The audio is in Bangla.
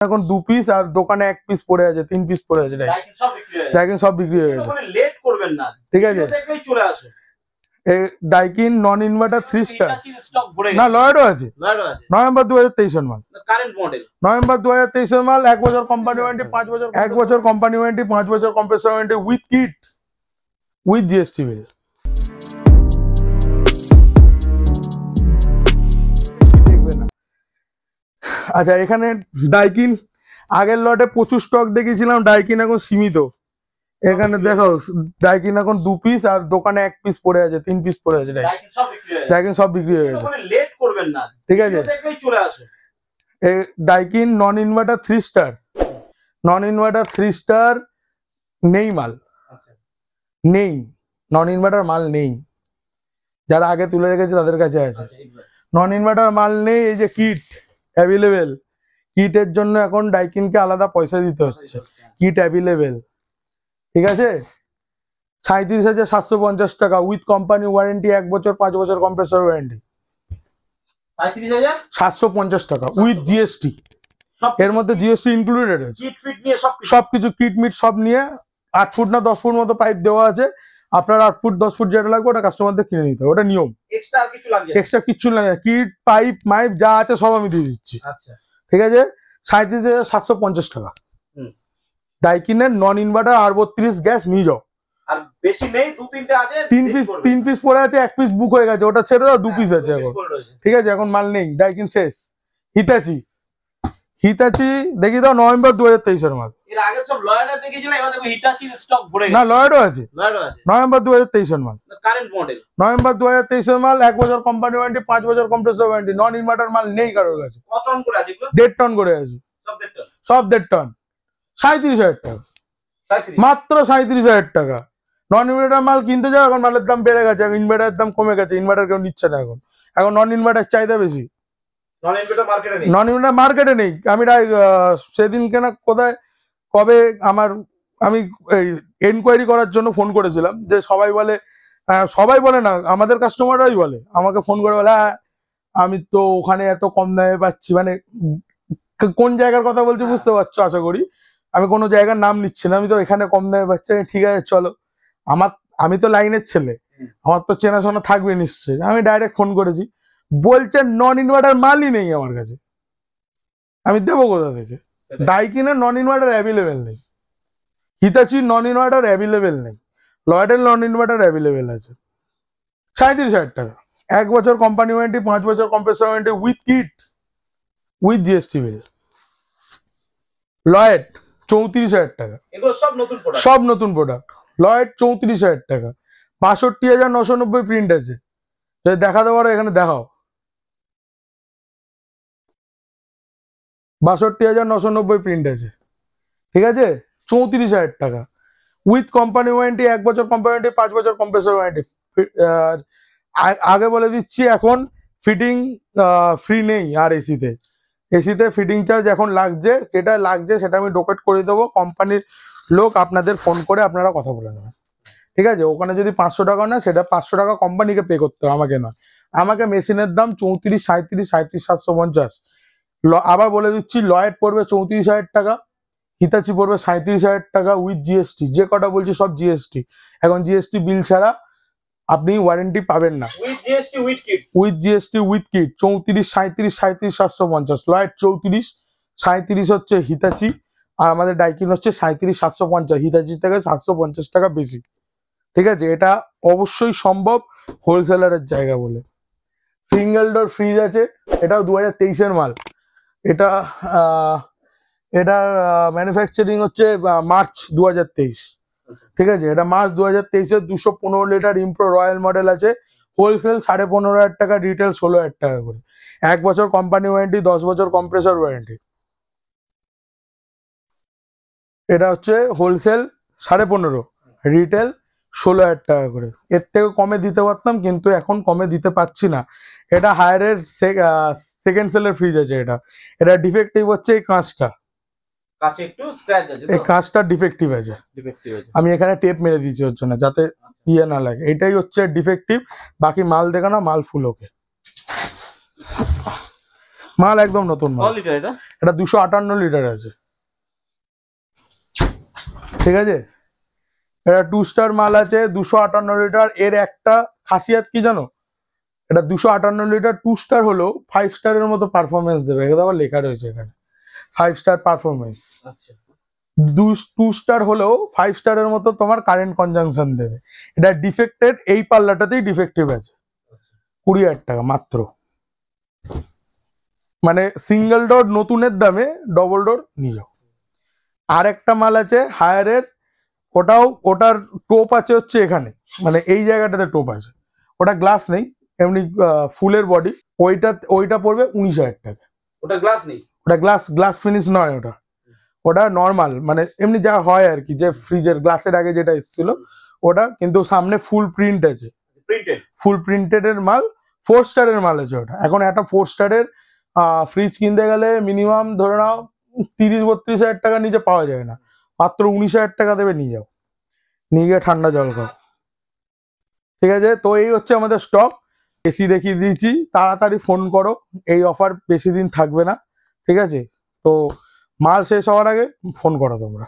এখন 2 পিস আর দোকানে 1 পিস পড়ে আছে, 3 পিস পড়ে আছে। ডাইকিন সব বিক্রি হয়ে গেছে। লেট করবেন না, ঠিক আছে, দেখলেই চলে আসুন। এই ডাইকিন নন ইনভার্টার 3 স্টার না, লয়েডও আছে, নভেম্বর 2023 এর মাল, কারেন্ট মডেল নভেম্বর 2023 এর মাল। 1 বছর কোম্পানি ওয়ারেন্টি, 5 বছর 1 বছর কোম্পানি ওয়ারেন্টি, 5 বছর compressor warranty with kit, with GST bill. আচ্ছা, এখানে ডাইকিন আগের লটে প্রচুর স্টক দেখিয়েছিলাম, ডাইকিন এখন সীমিত। এখানে দেখো ডাইকিন এখন 2 পিস আর দোকানে 1 পিস পড়ে আছে, 3 পিস পড়ে আছে। ডাইকিন সব বিক্রি হয়ে গেছে। লেট করবেন না, ঠিক আছে, দেখলেই চলে আসুন। এই ডাইকিন নন ইনভার্টার 3 স্টার, নন ইনভার্টার 3 স্টার নেই মাল, নেই নন ইনভার্টার মাল নেই। যারা আগে তুলে রেখেছে তাদের কাছে আছে, নন ইনভার্টার মাল নেই। এই যে কিট অ্যাভেলেবেল, কিটের জন্য এখন ডাইকিনকে আলাদা পয়সা দিতে হচ্ছে। কিট অ্যাভেলেবেল, ঠিক আছে। 37,750 টাকা উইথ কোম্পানি ওয়ারেন্টি, 1 বছর 5 বছর কম্প্রেসর ওয়ারেন্টি। 37,750 টাকা উইথ জিএসটি, এর মধ্যে জিএসটি ইনক্লুডেড আছে। কিট ফিট নিয়ে সবকিছু কিট মিট সব নিয়ে 8 ফুট না 10 ফুট মতো পাইপ দেওয়া আছে। আপনার 8 ফুট 10 ফুট যেটা লাগবে ওটা কাস্টমারদের কিনে নিতে হবে, ওটা নিয়ম। এক্সট্রা কিছু লাগে, কিট পাইপ মাইপ যা আছে সব আমি দিয়ে দিচ্ছি। আচ্ছা, ঠিক আছে, 37,750 টাকা। ডাইকিনের নন ইনভার্টার R32 গ্যাস নিয়ে যাও। আর বেশি নেই, 2-3টে আছে, 3 পিস পড়ে আছে, 1 পিস বুক হয়ে গেছে, ওটা ছেড়ে দাও, 2 পিস আছে এখন। ঠিক আছে, এখন মাল নেই, ডাইকিন শেষ। হিতাচি, হিতাচি দেখি দাও, নভেম্বর 2023 এর মাল। এর আগে সব লয়েডা দেখেছিলাম, এবার দেখো হিটাচির স্টক ভরে গেছে। না, লয়েডও আছে, নভেম্বর 2023 এর মাল, কারেন্ট মডেল, নভেম্বর 2023 এর মাল। 1 বছর কোম্পানি ওয়ারেন্টি, 5 বছর কম্প্রেসর ওয়ারেন্টি। নন ইনভার্টার মাল নেই কারোর কাছে। কত টন করে আছে এগুলো? 1.5 টন করে আছে, সব 1.5 টন। 37,000 টাকা মাত্র, 37,000 টাকা। নন ইনভার্টার মাল কিনতে যাও, এখন মালের দাম বেড়ে গেছে, ইনভার্টারের দাম কমে গেছে, ইনভার্টার কেউ নিচ্ছে না এখন। এখন নন ইনভার্টার চাহিদা বেশি, নন ইনভার্টার মার্কেটে নেই, নন ইনভার্টার মার্কেটে নেই। আমি সেদিন কেনা কোথায় কবে আমি এনকোয়ারি করার জন্য ফোন করেছিলাম, যে সবাই বলে না, আমাদের কাস্টমাররাই বলে, আমাকে ফোন করে বলে, হ্যাঁ আমি তো ওখানে এত কম দামে পাচ্ছি। মানে কোন জায়গার কথা বলছি বুঝতে পারছো আশা করি। আমি কোনো জায়গার নাম নিচ্ছি না, আমি তো এখানে কম দামে পাচ্ছি। ঠিক আছে চলো, আমি তো লাইনের ছেলে, আমার তো চেনাশোনা থাকবে নিশ্চয়ই। আমি ডাইরেক্ট ফোন করেছি, বলছে নন ইনভার্টার মালই নেই আমার কাছে। আমি দেবো কোথা থেকে? ডাইকিনের নন ইনভার্টার অ্যাভেলেবেল নেই, হিতাচির নন ইনভার্টার অ্যাভেলেবেল নেই, লয়েডের নন ইনভার্টার অ্যাভেলেবেল আছে। 37,000 টাকা, 1 বছর কোম্পানি ওয়ারেন্টি, 5 বছর compressor warranty with kit, with GST bill. Lloyd 34,000 টাকা, এগুলো সব নতুন প্রোডাক্ট, সব নতুন প্রোডাক্ট। লয়েড 34,000 টাকা, 62,990 প্রিন্ট আছে। যদি দেখাতে পারো এখানে দেখাও, 62,990 প্রিন্ট আছে। ঠিক আছে, 34,000 টাকা উইথ কোম্পানি ওয়ারেন্টি, 1 বছর কোম্পানি ওয়ারেন্টি, 5 বছর কম্প্রেসর ওয়ারেন্টি। আগে বলে দিচ্ছি, এখন ফিটিং ফ্রি নেই আর এসিতে। এসিতে ফিটিং চার্জ এখন লাগছে, যেটা লাগছে সেটা আমি ডোকেট করে দেবো। কোম্পানির লোক আপনাদের ফোন করে আপনারা কথা বলে নেবেন। ঠিক আছে, ওখানে যদি 500 টাকা না, সেটা 500 টাকা কোম্পানিকে পে করতে হবে, আমাকে নয়। আমাকে মেশিনের দাম 34, 37, 37,750। আবার বলে দিচ্ছি, লয়েড পড়বে 34,000 টাকা, হিতাচি পড়বে 37,000 টাকা উইথ জিএসটি। যে কটা বলছি সব জিএসটি। এখন জিএসটি বিল ছাড়া আপনি ওয়ারেন্টি পাবেন না। With GST with kit, with GST with kit 34, 37, 37,750। Lloyd 34, 37 হচ্ছে হিতাচি, আর আমাদের ডাইকিন হচ্ছে 37,750। হিতাচি থেকে 750 টাকা বেশি। ঠিক আছে, এটা অবশ্যই সম্ভব হোলসেলারের জায়গা বলে। সিঙ্গেল ডোর ফ্রিজ আছে, এটাও 2023 এর মাল। এটার ম্যানুফ্যাকচারিং হচ্ছে মার্চ 2023। ঠিক আছে, এটা মার্চ 2023-এর 215 লিটার ইমপ্রো রয়্যাল মডেল আছে। হোলসেল 15,500 টাকা, রিটেল 16,000 টাকা করে। 1 বছর কোম্পানি ওয়ারেন্টি, 10 বছর কম্প্রেসর ওয়ারেন্টি। এটা হচ্ছে হোলসেল 15,500, রিটেল 16,000 টাকা করে। এর থেকে কমে দিতে পারতাম, কিন্তু এখন কমে দিতে পারছি না। এটা হায়ারের সেকেন্ড সেলের ফ্রিজ আছে। এটা ডিফেক্টিভ হচ্ছে এই কাঁচটা, কাছে একটু স্ক্র্যাচ আছে, এই কাঁচটা ডিফেক্টিভ আছে। আমি এখানে টেপ মেরে দিয়েছি ওর জন্য, যাতে ইয়ে না লাগে। এটাই হচ্ছে ডিফেক্টিভ, বাকি মাল দেখো না, মাল ফুল ওকে। মাল একদম নতুন মাল। কত লিটার এটা? এটা 258 লিটার আছে, ঠিক আছে। এটা 2 স্টার মাল আছে, 258 লিটার। এর একটা খাসিয়াত কি জানো, এটা 258 লিটার 2 স্টার হলেও 5 স্টারের মতো পারফরমেন্স দেবে। এটা আবার লেখা রয়েছে এখানে 5 স্টার পারফরমেন্স। আচ্ছা, 2 স্টার হলেও 5 স্টারের মতো তোমার কারেন্ট কনজাংশন দেবে। এটা ডিফেক্টেড, এই পাল্লাটাতেই ডিফেক্টিভ আছে। 20,000 টাকা মাত্র, মানে সিঙ্গেল ডোর নতুনের দামে ডবল ডোর নিয়ে যাও। আর একটা মাল আছে হায়ারের, ওটার টোপ আছে হচ্ছে এখানে, মানে এই জায়গাটাতে টোপ আছে। ওটা গ্লাস নেই, এমনি ফুলের বডি। ওইটা পড়বে 19,000 টাকা। ওটা গ্লাস নেই? ওটা গ্লাস ফিনিশ নয়, ওটা নর্মাল, মানে এমনি যা হয় আর কি, যে ফ্রিজের গ্লাসের আগে যেটা এসেছিল ওটা, কিন্তু সামনে ফুল প্রিন্ট আছে, প্রিন্টেড। ফুল প্রিন্টেড এর মাল। 4 স্টারের মাল আছে ওটা। এখন একটা 4 স্টারের ফ্রিজ কিনতে গেলে মিনিমাম ধরে নাও 30-32 হাজার টাকা নিচে পাওয়া যায় না, মাত্র 19,000 টাকা দেবে, নিয়ে যাও, নিয়ে গিয়ে ঠান্ডা জল খাও, ঠিক আছে। তো এই হচ্ছে আমাদের স্টক। এসি দেখিয়ে দিয়েছি, তাড়াতাড়ি ফোন করো, এই অফার বেশি দিন থাকবে না, ঠিক আছে। তো মাল শেষ হওয়ার আগে ফোন করো তোমরা।